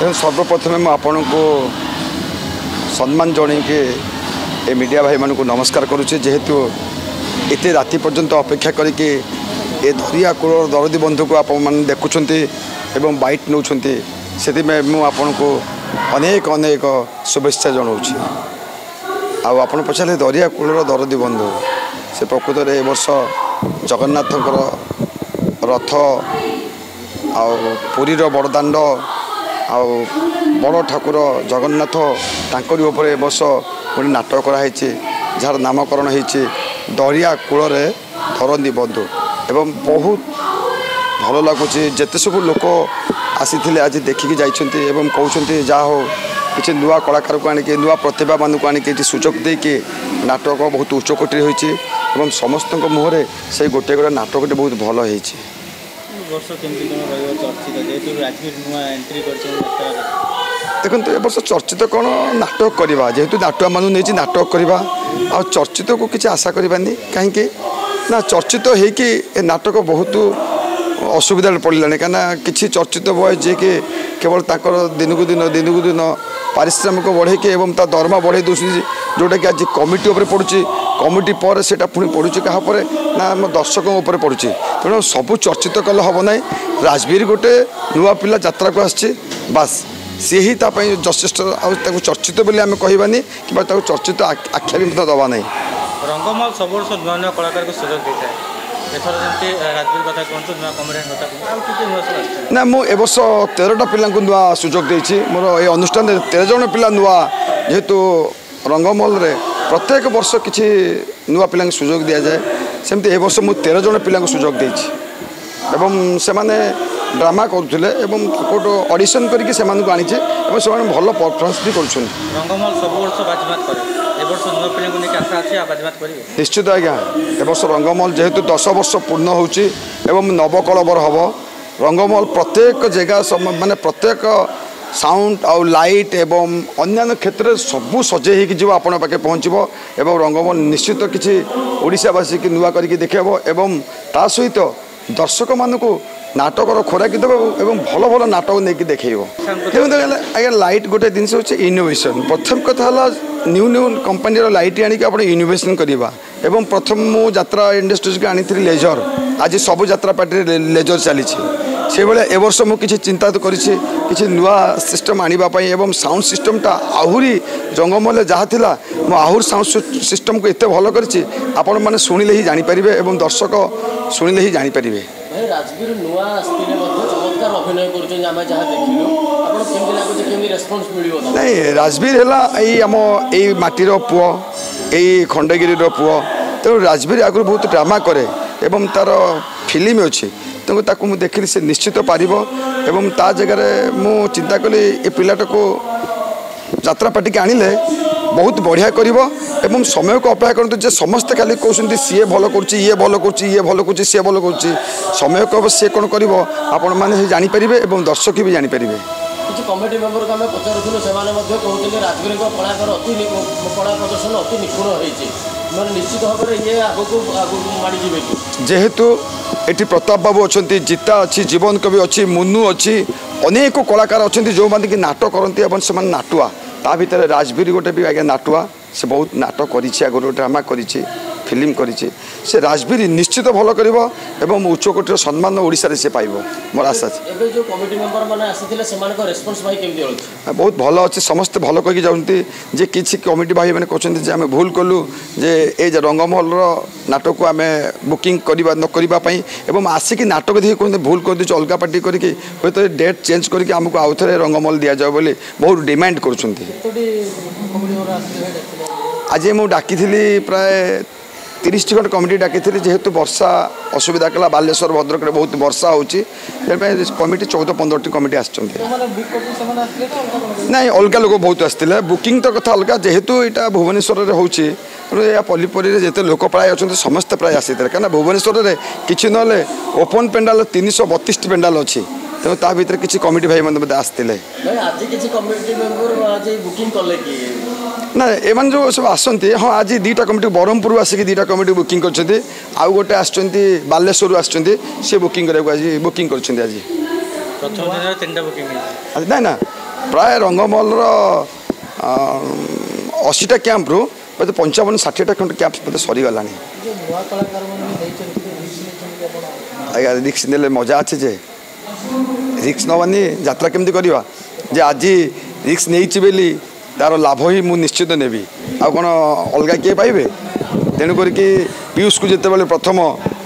सर्वप्रथम मुझे आपण को सम्मान जन के ए मीडिया भाई मानक नमस्कार करुचे जेहेतु एत राति पर्यंत अपेक्षा करके ए दरिया कूल दरदी बंधु को आपन देखुं एवं बाइट नौ से मुझे को अनेक अनेक शुभेच्छा जनाऊँगी आपन पचारे दरिया कूल दरदी बंधु से प्रकृत में ए वर्ष जगन्नाथ रथ पुरी बड़दाण्ड आउ बड़ ठाकुर जगन्नाथ तांकरी उपरे वर्ष गोटे नाटक कराई जार नामकरण होती दरिया कूल धरती बंधु एवं बहुत भल लगुच जिते सब लोक आसी आज देखिकी जाइए एवं कहते जहाँ हो किसी नुआ कलाकार को आनिक नुआ प्रतिभा मान को आनिक सुजोग देके नाटक बहुत उच्चकोटी होती समस्त मुहर से गोटे गोटे नाटकटे बहुत भल होती देखो ए वर्ष चर्चित कौन नाटक करवा जेहेतु नाटुआ मान नहीं नाटक करवा आ चर्चित को किसी आशा करवानी कहीं ना चर्चित हो नाटक बहुत असुविधा पड़े कहीं किसी चर्चित बय जी कि केवल दिन को दिन पारिश्रमिक बढ़े ता दरमा बढ़े दूसरी जोटा कि आज कमिटी उपर पड़ुची कमिटी पर सेटा पुणी पड़ुची क्या ना आम दर्शकों उपर पड़ुची तेणु सबू चर्चित कले हम ना राजवीर गोटे नुआ पिला यात्रा को आसी बास सी ही जथेष चर्चित बोली आम कहबानी कि चर्चित आख्या भी मतलब दबा नहीं रंगमहल सब वर्ष नुआ नुआ कलाकार को सुजोग देता है ना मु ए वर्ष 13टा पिला नुआ सुजोग देछि मोर ए अनुष्ठान 13 जन पिला नुआ जेहेतु रंगमहल रे प्रत्येक वर्ष किसी नुआ पिला सुजोग दि जाए सेमती ए वर्ष मु 13 जन पिला सुजोग देछि एवं से माने ड्रामा करुले एवं कोटो ऑडिशन करके से मानक आनी एवं से भल परफॉर्मेंस भी कर रंगमहल सब वर्ष बाजीमात करे ए वर्ष नुआ पिला को लेके आशा अछि आ बाजीमात करिवे निश्चित आज्ञा ए वर्ष रंगमहल जेहेतु 10 वर्ष पूर्ण होची एवं नवकलबर हम रंगमहल प्रत्येक जगह माने प्रत्येक साउंड आउ लाइट एवं अन्य क्षेत्र में सबू सजे हो आपण पाखे पहुँचब एवं रंगमहल निश्चित किसी ओडिशावासी की नुआ करके देखेब एवं ता सहित दर्शक मानक नाटकर खोराकी देव एवं भल भल नाटक नहीं देखब आज्ञा लाइट गोटे जिनस हूँ इनोवेशन प्रथम कथा न्यू न्यू कंपनी लाइट आनिक आप इनोवेशन करवा एवं प्रथम मु यात्रा इंडस्ट्रीज को आनी लेजर आज सब यात्रा पार्टी लेजर चली से भाया ए वर्ष मुझे किसी चिंता तो किसी नुआ सिस्टम आने एवं साउंड सिस्टमटा आहरी रंगमहल जहाँ थी मु आहरी साउंड सिस्टम को एत भल कर आपण मैंने शुणिले ही जानीपर एवं दर्शक शुणिले ही जानीपर राजवीर नुआ चमत्कार अभिनय नहीं राजवीर है आम यही माटीर पुओ यही खंडगिरी पुओ तेणु राजवीर आगुरी बहुत ड्रामा करे एवं तार फिल्म अच्छी तेणु ताकू मुझे देखिली से निश्चित पार एवं ता जगह मु चिंता कली ए पिलाटा को यात्रा पार्टी के आनिले बहुत बढ़िया कर समय को अपेक्षा करते जे समस्ते खाली कहते सी भल कर ये भल कर ये भल कर सी भल कर समय को सी कौन कर आपण मैंने जानीपर और दर्शक भी जानीपर किसी कमिटी मेंबर को आम पचारूँ से राजवीर कलाकार अति कला प्रदर्शन अति निपुण हो निश्चित भाव में ये आगे माड़ी जेहेतु ये प्रताप बाबू अच्छा जीता अच्छी जीवन कवि अच्छी मुन्नू अच्छी अनेक कलाकार अच्छा जो मैंने कि नाटक करती से नाटुआ ता भीतर राजवीर गोटे भी आज्ञा नाटुआ से बहुत नाटक कर ड्रामा कर फिल्म कर राजवीर निश्चित भल कर उच्चकोटर सम्मान ओडिशा से पाइब मोर आशा बहुत भल अच्छे समस्ते भल कही जाती जे किसी कमिटी भाई मैंने कहते आम भूल कलु जे ए रंगमहल नाटक को आम बुकिंग करवा न करने आसिक नाटक देखिए कहते भूल कर दे अलग पार्टी करके डेट चेंज करके आमको आउ थे रंगमहल दि जाए बोली बहुत डिमांड कर आज मुझे डाकी प्राय 30 टी खंड कमिटी डाकी जेहेतु वर्षा असुविधा कला बालेश्वर भद्रक बहुत वर्षा होची कमिटी 14-15 टी कमिटी आसना अलग लोक बहुत आसते बुकिंग तो कथा अलग जेहेतु यहाँ भुवनेश्वर में होची पल्लीपरी जिते लोक प्राय अच्छा समस्ते प्राय आसी कहीं भुवनेश्वर में किसी ना ओपन पेंडाल 332 पेंडाल अच्छी तेणु ता भीतर किसी कमिटी भाई मैंने आसते ना एम जो सब आसती हाँ आज 2टा कमिटी ब्रह्मपुर आसिक 2टा कमिटी बुकिंग कर आउ गोटे आसुँच बालेश्वर आसुँच सी बुकिंग आज बुकिंग कर ना ना प्राय रंगमहल 80टा कैंप रु 55-60टा खंड कैंप बोधे सरीगला आज्ञा रिक्स ने मजा अच्छे जे रिक्स नवानी यात्रा केमती करवा जे आज रिक्स नहीं बोली तार लाभ ही मुझे निश्चित नेबी आ कौन अलग किए पाइबे तेणुक पीयूष को जिते बड़े प्रथम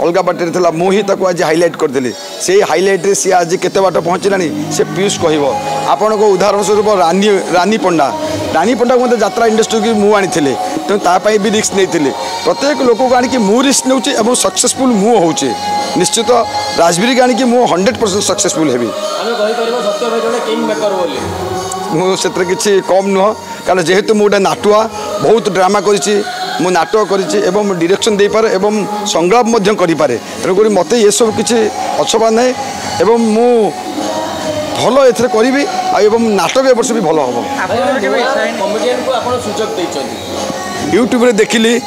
अलग बाटे था मुझे आज हाइलाइट करदेली से हाइलाइट सी आज केते बाट पहुँचला से पीयूष कह आपण को उदाहरण स्वरूप रानी पंडा मतलब यात्रा इंडस्ट्री की मुझे आनी तेणु तापाई भी रिस्क नहीं प्रत्येक लोक को आनिकी मु रिस्क नौ सक्सेसफुल मु हो निश्चित राजवीर की आनिकी मु 100% सक्सेसफुल हेबी मुझे किसी कम नुह कारण जेहेतु मुझे नाटुआ बहुत ड्रामा करी नाटक करी डायरेक्शन दे पारे एवं संग्राम करें तेणुक मत ये सब किसी अछबा ना एवं मु भल एथरे करी एवं नाटक ए वर्ष भी भल हम यूट्यूब रे देखिली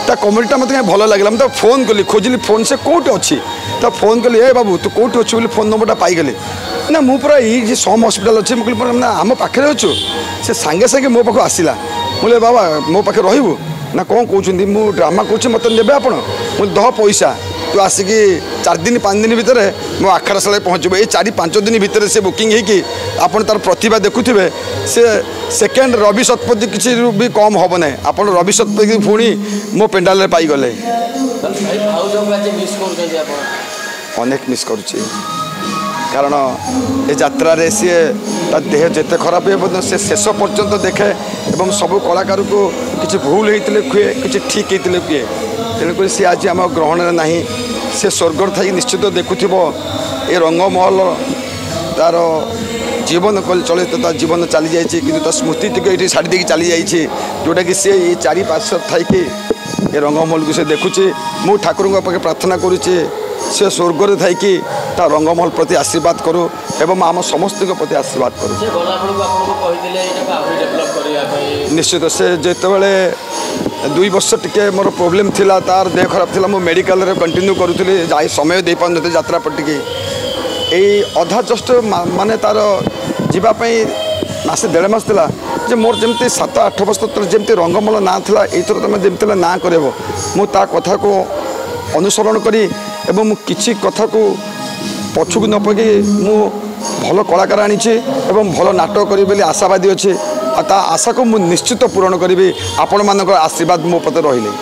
ता कमेडीटा मत भल लगे मुझे फोन कली खोजली फोन से कौटे अच्छी तो फोन कली ए बाबू तू कौटे अच्छी फोन नंबरटा पाईगली ना मु पूरा ये सम हस्पिटाल अच्छे मुझे आम पाखे अच्छु से सांगे सांगे मो पाख आसला मुझे बाबा मो पाखे रही ना कौन कहते मुझे ड्रामा कौच मत देवे आप मुझे दह पैसा तू आसिकी 4 दिन 5 दिन भितर मो आखड़ाशाला पहुँचब ये 4-5 दिन भितर से बुकिंग होगी आपड़ तार प्रतिभा देखुवे से सेकेंड रवि शतपथी किसी भी कम हम ना आप रवि शतपथी पुणी मो पेंडाल पाईगले अनेक मिस करुच्ची कारण ये यात्रा रे सी देह जिते खराब हुए से शेष पर्यंत देखे एवं सब कलाकार को किसी भूल होते खुए किसी ठीक होते खुए तेणुक सी आज आम ग्रहण ना से स्वर्ग थी निश्चित देखुव ये रंगमहल तार जीवन चले तो जीवन चली जाइए कि स्मृति टी छाड़ी देकी चली जाइए जोटा कि सी ये 4-5 थी ये रंगमहल को से देखुचे मु ठाकुर पाखे प्रार्थना करुचे से स्वर्ग थी रंगमहल प्रति आशीर्वाद करूँ एवं आम समस्त प्रति आशीर्वाद करूँ निश्चित से जितेबले 2 वर्ष टिके मोर प्रोब्लेम थिला तार देह खराब थिला मु मेडिकल रे कंटिन्यू करूली जाई समय दे पान यात्रा पटिके यही अधा जस्ट माने तार जीवाई मासे 1.5 मास थिला जे मोर जमती 7-8 वर्ष जमती रंगमहल ना थिला एथर तुम जमती ना करबो मु ता कथा को अनुसरण करी एवं किसी कथा को पछुक न पकि मु भल कलाकार आनी एवं भल नाटक करी बोली आशावादी अच्छे आ आशा को मु निश्चित पूरण करी आपण मान आशीर्वाद मो पते रहिले।